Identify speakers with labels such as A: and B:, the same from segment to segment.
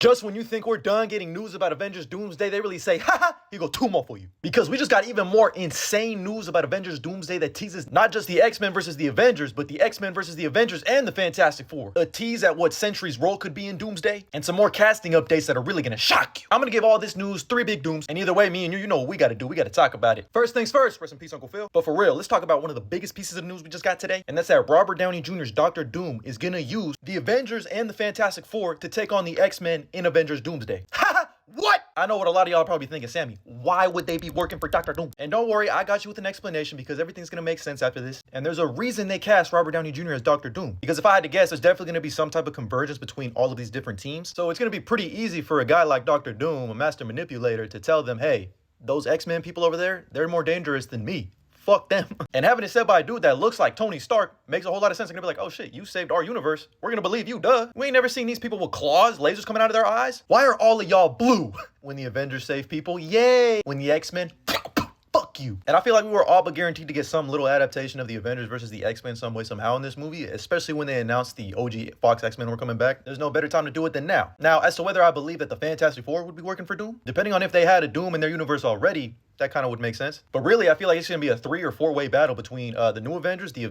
A: Just when you think we're done getting news about Avengers Doomsday, they really say, haha, here go two more for you. Because we just got even more insane news about Avengers Doomsday that teases not just the X-Men versus the Avengers, but the X-Men versus the Avengers and the Fantastic Four. A tease at what Sentry's role could be in Doomsday, and some more casting updates that are really gonna shock you. I'm gonna give all this news 3 big dooms, and either way, me and you know what we gotta do. We gotta talk about it. First things first, rest in peace, Uncle Phil. But for real, let's talk about one of the biggest pieces of news we just got today, and that's that Robert Downey Jr.'s Dr. Doom is gonna use the Avengers and the Fantastic Four to take on the X-Men in Avengers Doomsday. Haha! What? I know what a lot of y'all are probably thinking, Sammy. Why would they be working for Dr. Doom? And don't worry, I got you with an explanation because everything's gonna make sense after this. And there's a reason they cast Robert Downey Jr. as Dr. Doom. Because if I had to guess, there's definitely gonna be some type of convergence between all of these different teams. So it's gonna be pretty easy for a guy like Dr. Doom, a master manipulator, to tell them, hey, those X-Men people over there, they're more dangerous than me. Fuck them. And having it said by a dude that looks like Tony Stark makes a whole lot of sense. They're gonna be like, oh shit, you saved our universe. We're gonna believe you, duh. We ain't never seen these people with claws, lasers coming out of their eyes. Why are all of y'all blue when the Avengers save people? Yay! When the X-Men, fuck you. And I feel like we were all but guaranteed to get some little adaptation of the Avengers versus the X-Men some way, somehow in this movie, especially when they announced the OG Fox X-Men were coming back. There's no better time to do it than now. Now, as to whether I believe that the Fantastic Four would be working for Doom, depending on if they had a Doom in their universe already, that kind of would make sense. But really, I feel like it's going to be a 3 or 4 way battle between the new Avengers, the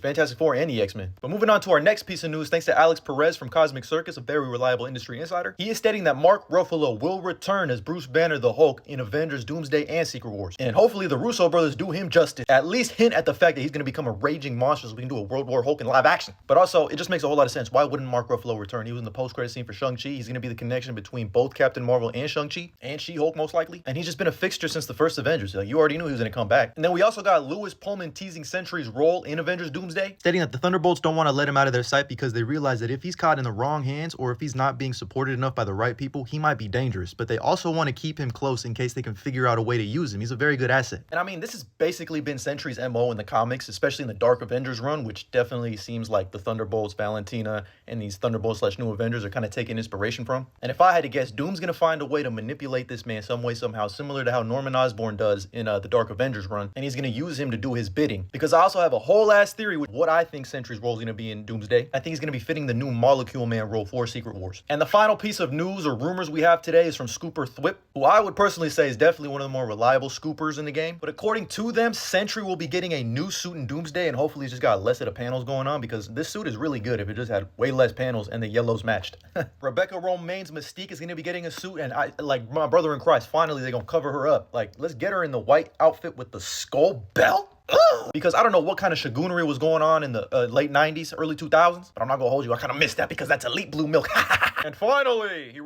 A: Fantastic Four, and the X-Men. But moving on to our next piece of news, thanks to Alex Perez from Cosmic Circus, a very reliable industry insider. He is stating that Mark Ruffalo will return as Bruce Banner the Hulk in Avengers Doomsday and Secret Wars. And hopefully the Russo brothers do him justice. At least hint at the fact that he's going to become a raging monster so we can do a World War Hulk in live action. But also, it just makes a whole lot of sense. Why wouldn't Mark Ruffalo return? He was in the post-credit scene for Shang-Chi. He's going to be the connection between both Captain Marvel and Shang-Chi and She-Hulk most likely. And he's just been a fixture since the first Avengers. Like, you already knew he was going to come back. And then we also got Lewis Pullman teasing Sentry's role in Avengers Doomsday, stating that the Thunderbolts don't want to let him out of their sight because they realize that if he's caught in the wrong hands or if he's not being supported enough by the right people, he might be dangerous. But they also want to keep him close in case they can figure out a way to use him. He's a very good asset. And I mean, this has basically been Sentry's MO in the comics, especially in the Dark Avengers run, which definitely seems like the Thunderbolts, Valentina, and these Thunderbolts/New Avengers are kind of taking inspiration from. And if I had to guess, Doom's going to find a way to manipulate this man some way, somehow, similar to how Norman Osborn does in the Dark Avengers run. And he's going to use him to do his bidding. Because I also have a whole ass theory with what I think Sentry's role is going to be in Doomsday. I think he's going to be fitting the new Molecule Man role for Secret Wars. And the final piece of news or rumors we have today is from Scooper Thwip, who I would personally say is definitely one of the more reliable scoopers in the game. But according to them, Sentry will be getting a new suit in Doomsday, and hopefully he's just got less of the panels going on, because this suit is really good if it just had way less panels and the yellows matched. Rebecca Romijn's Mystique is going to be getting a suit, and I, like my brother in Christ, finally they're going to cover her up. Like, let's get her in the white outfit with the skull belt. Because I don't know what kind of shagoonery was going on in the late 90s, early 2000s, but I'm not going to hold you. I kind of missed that because that's elite blue milk. And finally, he